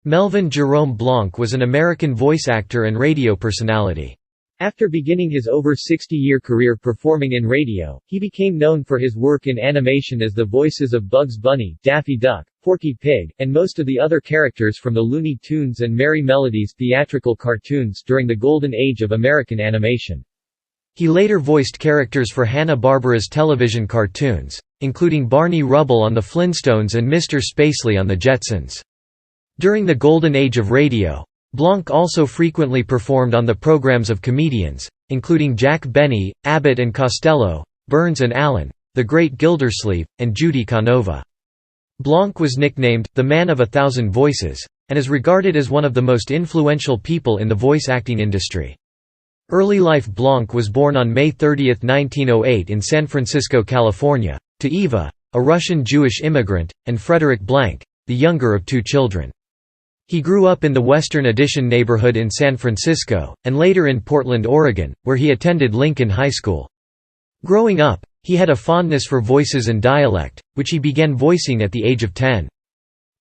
Melvin Jerome Blanc was an American voice actor and radio personality. After beginning his over 60-year career performing in radio, he became known for his work in animation as the voices of Bugs Bunny, Daffy Duck, Porky Pig, and most of the other characters from the Looney Tunes and Merrie Melodies theatrical cartoons during the golden age of American animation. He later voiced characters for Hanna-Barbera's television cartoons, including Barney Rubble on The Flintstones and Mr. Spacely on The Jetsons. During the golden age of radio, Blanc also frequently performed on the programs of comedians, including Jack Benny, Abbott and Costello, Burns and Allen, The Great Gildersleeve, and Judy Canova. Blanc was nicknamed, "the Man of 1,000 Voices," and is regarded as one of the most influential people in the voice acting industry. Early life Blanc was born on May 30, 1908 in San Francisco, California, to Eva, a Russian Jewish immigrant, and Frederick Blanc, the younger of two children. He grew up in the Western Addition neighborhood in San Francisco, and later in Portland, Oregon, where he attended Lincoln High School. Growing up, he had a fondness for voices and dialect, which he began voicing at the age of 10.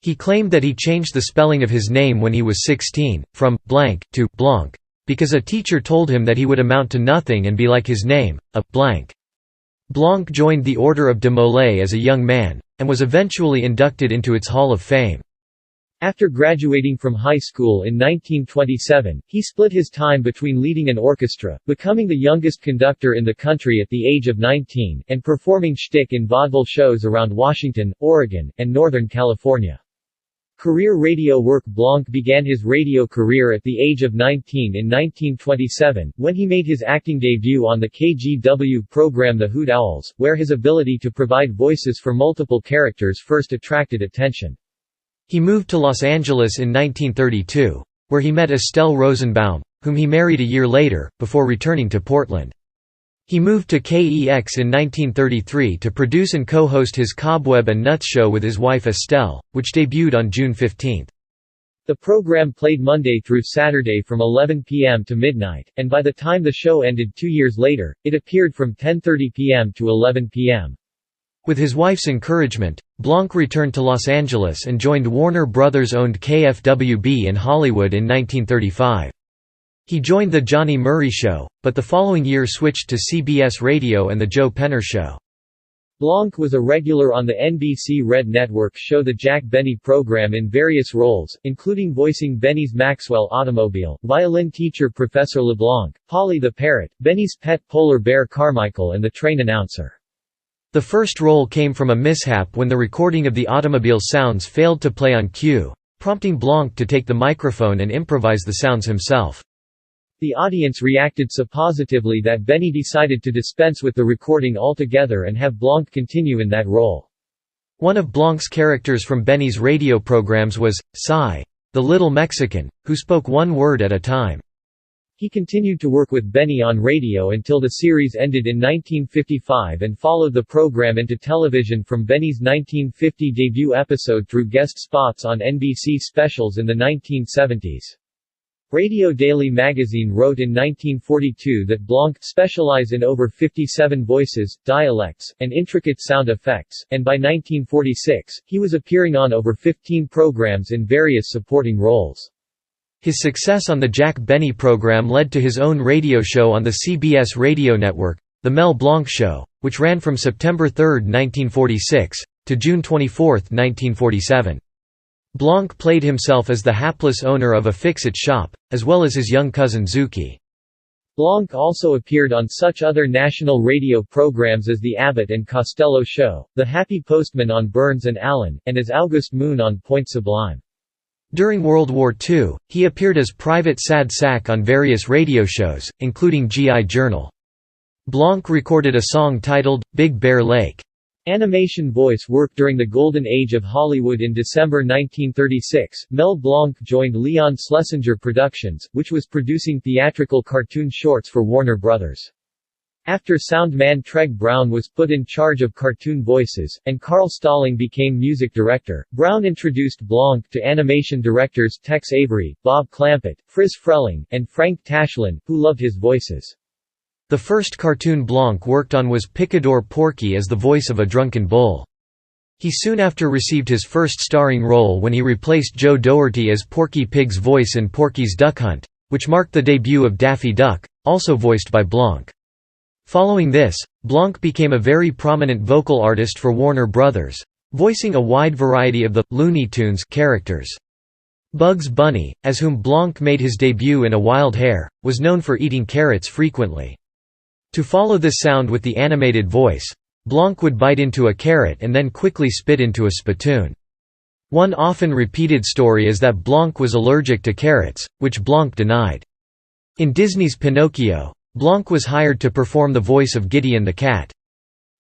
He claimed that he changed the spelling of his name when he was 16, from "blank" to "Blanc," because a teacher told him that he would amount to nothing and be like his name, a blank. Blanc joined the Order of de Molay as a young man, and was eventually inducted into its Hall of Fame. After graduating from high school in 1927, he split his time between leading an orchestra, becoming the youngest conductor in the country at the age of 19, and performing shtick in vaudeville shows around Washington, Oregon, and Northern California. Career radio work Blanc began his radio career at the age of 19 in 1927, when he made his acting debut on the KGW program The Hoot Owls, where his ability to provide voices for multiple characters first attracted attention. He moved to Los Angeles in 1932, where he met Estelle Rosenbaum, whom he married a year later, before returning to Portland. He moved to KEX in 1933 to produce and co-host his Cobweb and Nuts show with his wife Estelle, which debuted on June 15. The program played Monday through Saturday from 11 p.m. to midnight, and by the time the show ended 2 years later, it appeared from 10:30 p.m. to 11 p.m. With his wife's encouragement, Blanc returned to Los Angeles and joined Warner Brothers-owned KFWB in Hollywood in 1935. He joined The Johnny Murray Show, but the following year switched to CBS Radio and The Joe Penner Show. Blanc was a regular on the NBC Red Network show The Jack Benny program in various roles, including voicing Benny's Maxwell automobile, violin teacher Professor LeBlanc, Polly the Parrot, Benny's pet polar bear Carmichael and the train announcer. The first role came from a mishap when the recording of the automobile sounds failed to play on cue, prompting Blanc to take the microphone and improvise the sounds himself. The audience reacted so positively that Benny decided to dispense with the recording altogether and have Blanc continue in that role. One of Blanc's characters from Benny's radio programs was Cy, the little Mexican, who spoke one word at a time. He continued to work with Benny on radio until the series ended in 1955 and followed the program into television from Benny's 1950 debut episode through guest spots on NBC specials in the 1970s. Radio Daily magazine wrote in 1942 that Blanc specialized in over 57 voices, dialects, and intricate sound effects, and by 1946, he was appearing on over 15 programs in various supporting roles. His success on the Jack Benny program led to his own radio show on the CBS radio network, The Mel Blanc Show, which ran from September 3, 1946, to June 24, 1947. Blanc played himself as the hapless owner of a fix-it shop, as well as his young cousin Zuki. Blanc also appeared on such other national radio programs as The Abbott and Costello Show, The Happy Postman on Burns and Allen, and as August Moon on Point Sublime. During World War II, he appeared as Private Sad Sack on various radio shows, including GI Journal. Blanc recorded a song titled, Big Bear Lake. Animation voice work during the golden age of Hollywood. In December 1936, Mel Blanc joined Leon Schlesinger Productions, which was producing theatrical cartoon shorts for Warner Brothers. After sound man Treg Brown was put in charge of cartoon voices, and Carl Stalling became music director, Brown introduced Blanc to animation directors Tex Avery, Bob Clampett, Friz Freleng, and Frank Tashlin, who loved his voices. The first cartoon Blanc worked on was Picador Porky as the voice of a drunken bull. He soon after received his first starring role when he replaced Joe Doherty as Porky Pig's voice in Porky's Duck Hunt, which marked the debut of Daffy Duck, also voiced by Blanc. Following this, Blanc became a very prominent vocal artist for Warner Brothers, voicing a wide variety of the Looney Tunes characters. Bugs Bunny, as whom Blanc made his debut in A Wild Hare, was known for eating carrots frequently. To follow this sound with the animated voice, Blanc would bite into a carrot and then quickly spit into a spittoon. One often repeated story is that Blanc was allergic to carrots, which Blanc denied. In Disney's Pinocchio, Blanc was hired to perform the voice of Gideon the cat.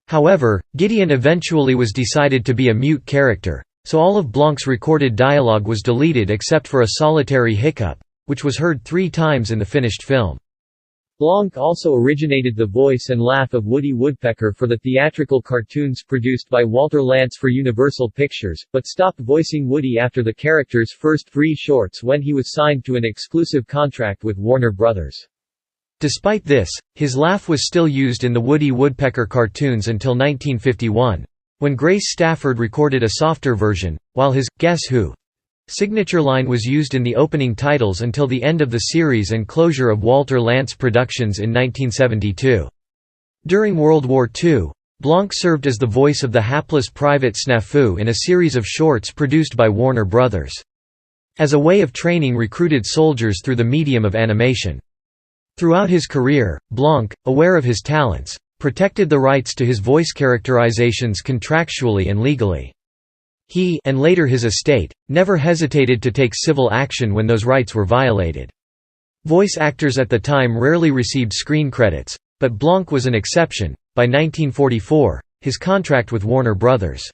However, Gideon eventually was decided to be a mute character, so all of Blanc's recorded dialogue was deleted except for a solitary hiccup, which was heard 3 times in the finished film. Blanc also originated the voice and laugh of Woody Woodpecker for the theatrical cartoons produced by Walter Lantz for Universal Pictures, but stopped voicing Woody after the character's first 3 shorts when he was signed to an exclusive contract with Warner Brothers. Despite this, his laugh was still used in the Woody Woodpecker cartoons until 1951, when Grace Stafford recorded a softer version, while his "Guess Who?" signature line was used in the opening titles until the end of the series and closure of Walter Lantz Productions in 1972. During World War II, Blanc served as the voice of the hapless Private Snafu in a series of shorts produced by Warner Brothers. As a way of training recruited soldiers through the medium of animation. Throughout his career, Blanc, aware of his talents, protected the rights to his voice characterizations contractually and legally. He, and later his estate, never hesitated to take civil action when those rights were violated. Voice actors at the time rarely received screen credits, but Blanc was an exception. By 1944, his contract with Warner Brothers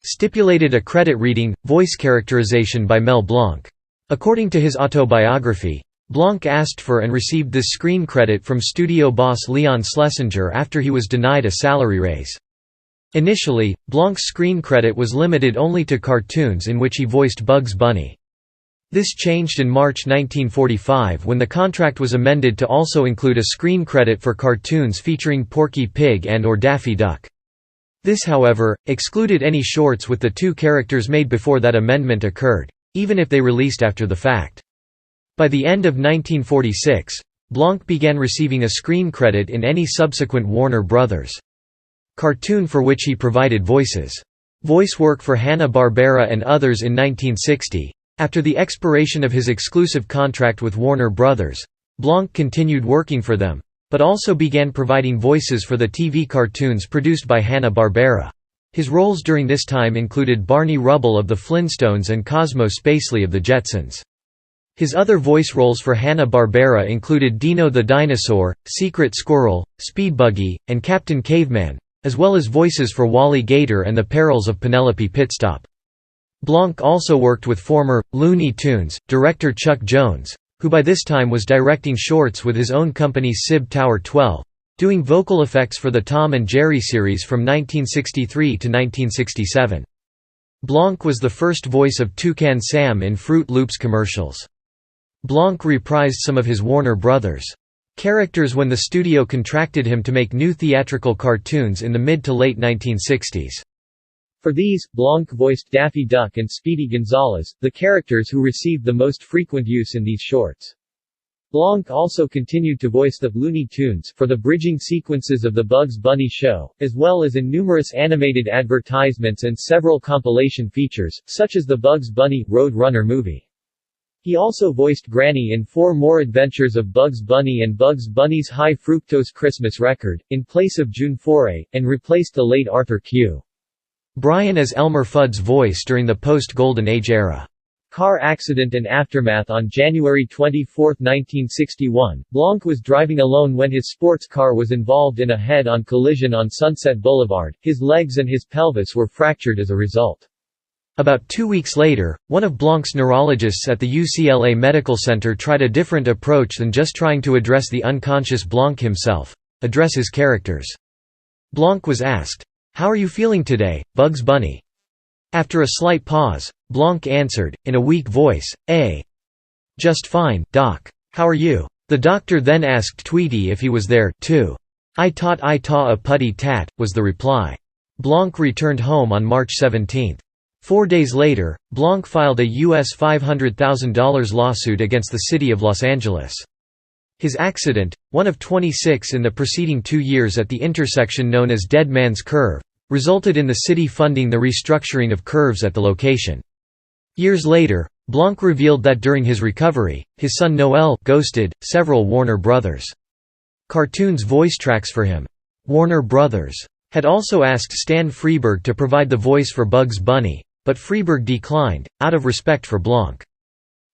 stipulated a credit reading, voice characterization by Mel Blanc. According to his autobiography, Blanc asked for and received this screen credit from studio boss Leon Schlesinger after he was denied a salary raise. Initially, Blanc's screen credit was limited only to cartoons in which he voiced Bugs Bunny. This changed in March 1945 when the contract was amended to also include a screen credit for cartoons featuring Porky Pig and/or Daffy Duck. This, however, excluded any shorts with the 2 characters made before that amendment occurred, even if they released after the fact. By the end of 1946, Blanc began receiving a screen credit in any subsequent Warner Brothers cartoon for which he provided voices. Voice work for Hanna-Barbera and others in 1960. After the expiration of his exclusive contract with Warner Brothers, Blanc continued working for them, but also began providing voices for the TV cartoons produced by Hanna-Barbera. His roles during this time included Barney Rubble of the Flintstones and Cosmo Spacely of the Jetsons. His other voice roles for Hanna-Barbera included Dino the Dinosaur, Secret Squirrel, Speed Buggy, and Captain Caveman, as well as voices for Wally Gator and the Perils of Penelope Pitstop. Blanc also worked with former Looney Tunes director Chuck Jones, who by this time was directing shorts with his own company Sib Tower 12, doing vocal effects for the Tom and Jerry series from 1963 to 1967. Blanc was the first voice of Toucan Sam in Fruit Loops commercials. Blanc reprised some of his Warner Brothers characters when the studio contracted him to make new theatrical cartoons in the mid to late 1960s. For these, Blanc voiced Daffy Duck and Speedy Gonzales, the characters who received the most frequent use in these shorts. Blanc also continued to voice the Looney Tunes for the bridging sequences of The Bugs Bunny Show, as well as in numerous animated advertisements and several compilation features, such as the Bugs Bunny Road Runner movie. He also voiced Granny in 4 More Adventures of Bugs Bunny and Bugs Bunny's High Fructose Christmas Record, in place of June Foray, and replaced the late Arthur Q. Bryan as Elmer Fudd's voice during the post-Golden Age era. Car accident and aftermath. On January 24, 1961, Blanc was driving alone when his sports car was involved in a head-on collision on Sunset Boulevard. His legs and his pelvis were fractured as a result. About 2 weeks later, one of Blanc's neurologists at the UCLA Medical Center tried a different approach than just trying to address the unconscious Blanc himself, address his characters. Blanc was asked, "How are you feeling today, Bugs Bunny?" After a slight pause, Blanc answered, in a weak voice, "Just fine, Doc. How are you?" The doctor then asked Tweety if he was there, too. "I taught a putty tat," was the reply. Blanc returned home on March 17. 4 days later, Blanc filed a US $500,000 lawsuit against the city of Los Angeles. His accident, one of 26 in the preceding 2 years at the intersection known as Dead Man's Curve, resulted in the city funding the restructuring of curves at the location. Years later, Blanc revealed that during his recovery, his son Noel ghosted several Warner Bros. Cartoons voice tracks for him. Warner Bros. Had also asked Stan Freberg to provide the voice for Bugs Bunny, but Freberg declined, out of respect for Blanc.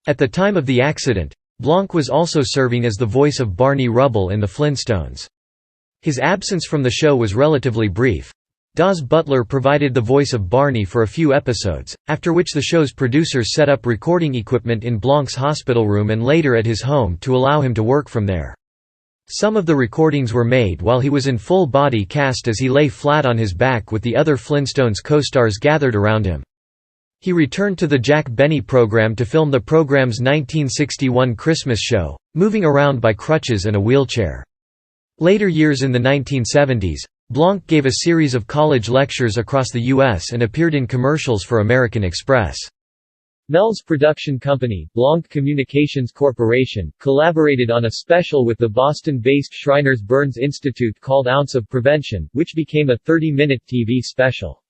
At the time of the accident, Blanc was also serving as the voice of Barney Rubble in The Flintstones. His absence from the show was relatively brief. Daws Butler provided the voice of Barney for a few episodes, after which the show's producers set up recording equipment in Blanc's hospital room and later at his home to allow him to work from there. Some of the recordings were made while he was in full body cast as he lay flat on his back with the other Flintstones co-stars gathered around him. He returned to the Jack Benny program to film the program's 1961 Christmas show, moving around by crutches and a wheelchair. Later years in the 1970s, Blanc gave a series of college lectures across the U.S. and appeared in commercials for American Express. Mel's production company, Blanc Communications Corporation, collaborated on a special with the Boston-based Shriners Burns Institute called Ounce of Prevention, which became a 30-minute TV special.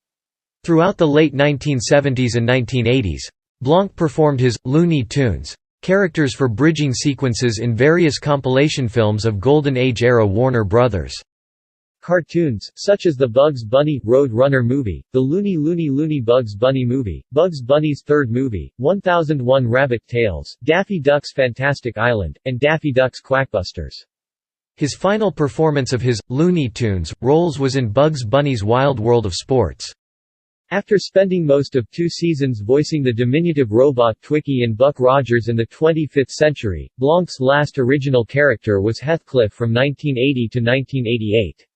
Throughout the late 1970s and 1980s, Blanc performed his Looney Tunes characters for bridging sequences in various compilation films of Golden Age-era Warner Bros. Cartoons, such as the Bugs Bunny Road Runner movie, the Looney Bugs Bunny movie, Bugs Bunny's Third Movie, 1001 Rabbit Tales, Daffy Duck's Fantastic Island, and Daffy Duck's Quackbusters. His final performance of his Looney Tunes roles was in Bugs Bunny's Wild World of Sports. After spending most of 2 seasons voicing the diminutive robot Twiki and Buck Rogers in the 25th century, Blanc's last original character was Heathcliff from 1980 to 1988.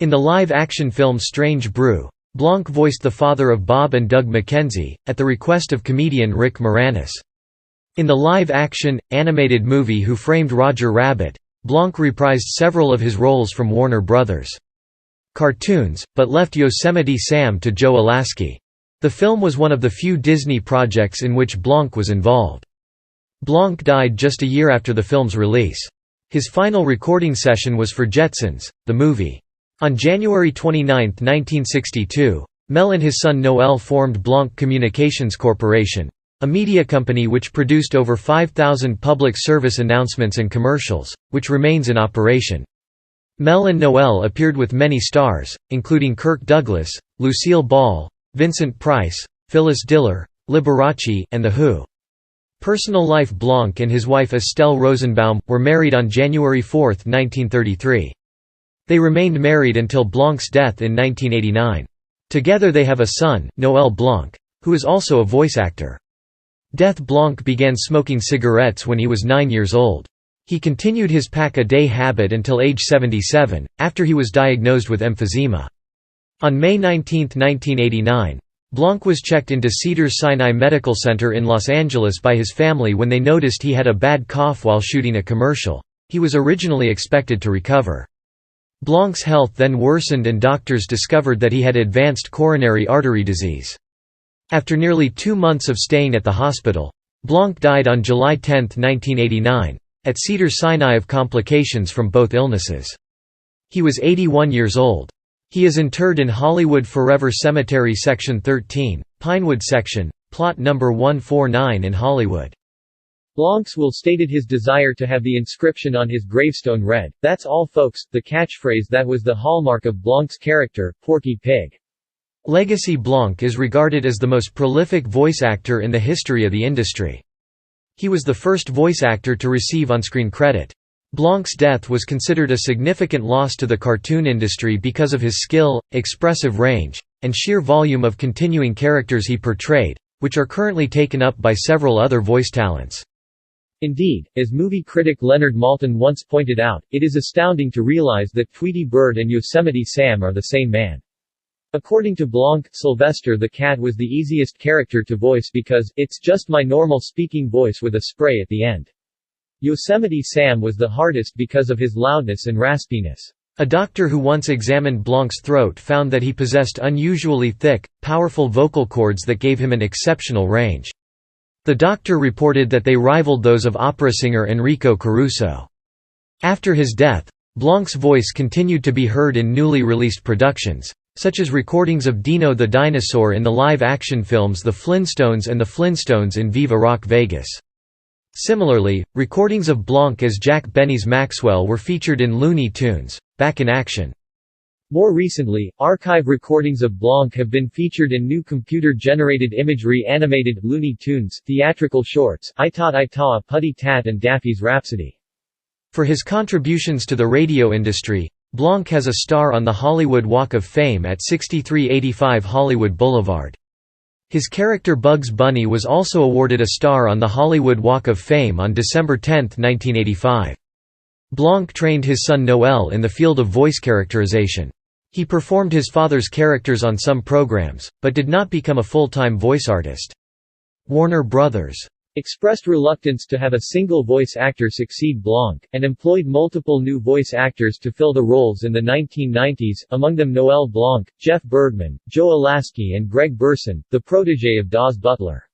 In the live-action film Strange Brew, Blanc voiced the father of Bob and Doug McKenzie, at the request of comedian Rick Moranis. In the live-action, animated movie Who Framed Roger Rabbit, Blanc reprised several of his roles from Warner Bros. Cartoons, but left Yosemite Sam to Joe Alaskey. The film was one of the few Disney projects in which Blanc was involved. Blanc died just a year after the film's release. His final recording session was for Jetsons, the movie. On January 29, 1962, Mel and his son Noel formed Blanc Communications Corporation, a media company which produced over 5,000 public service announcements and commercials, which remains in operation. Mel and Noel appeared with many stars, including Kirk Douglas, Lucille Ball, Vincent Price, Phyllis Diller, Liberace, and The Who. Personal life: Blanc and his wife Estelle Rosenbaum were married on January 4, 1933. They remained married until Blanc's death in 1989. Together they have a son, Noel Blanc, who is also a voice actor. Blanc began smoking cigarettes when he was 9 years old. He continued his pack-a-day habit until age 77, after he was diagnosed with emphysema. On May 19, 1989, Blanc was checked into Cedars-Sinai Medical Center in Los Angeles by his family when they noticed he had a bad cough while shooting a commercial. He was originally expected to recover. Blanc's health then worsened and doctors discovered that he had advanced coronary artery disease. After nearly 2 months of staying at the hospital, Blanc died on July 10, 1989. At Cedars-Sinai of complications from both illnesses. He was 81 years old. He is interred in Hollywood Forever Cemetery Section 13, Pinewood Section, plot number 149 in Hollywood. Blanc's will stated his desire to have the inscription on his gravestone read, "That's all folks," the catchphrase that was the hallmark of Blanc's character, Porky Pig. Legacy: Blanc is regarded as the most prolific voice actor in the history of the industry. He was the first voice actor to receive on-screen credit. Blanc's death was considered a significant loss to the cartoon industry because of his skill, expressive range, and sheer volume of continuing characters he portrayed, which are currently taken up by several other voice talents. Indeed, as movie critic Leonard Maltin once pointed out, it is astounding to realize that Tweety Bird and Yosemite Sam are the same man. According to Blanc, Sylvester the cat was the easiest character to voice because, "It's just my normal speaking voice with a spray at the end." Yosemite Sam was the hardest because of his loudness and raspiness. A doctor who once examined Blanc's throat found that he possessed unusually thick, powerful vocal cords that gave him an exceptional range. The doctor reported that they rivaled those of opera singer Enrico Caruso. After his death, Blanc's voice continued to be heard in newly released productions, such as recordings of Dino the Dinosaur in the live-action films The Flintstones and The Flintstones in Viva Rock Vegas. Similarly, recordings of Blanc as Jack Benny's Maxwell were featured in Looney Tunes: Back in Action. More recently, archive recordings of Blanc have been featured in new computer-generated imagery animated Looney Tunes theatrical shorts I Taught Putty Tat and Daffy's Rhapsody. For his contributions to the radio industry, Blanc has a star on the Hollywood Walk of Fame at 6385 Hollywood Boulevard. His character Bugs Bunny was also awarded a star on the Hollywood Walk of Fame on December 10, 1985. Blanc trained his son Noel in the field of voice characterization. He performed his father's characters on some programs, but did not become a full-time voice artist. Warner Brothers expressed reluctance to have a single voice actor succeed Blanc, and employed multiple new voice actors to fill the roles in the 1990s, among them Noel Blanc, Jeff Bergman, Joe Alaskey and Greg Burson, the protégé of Daws Butler.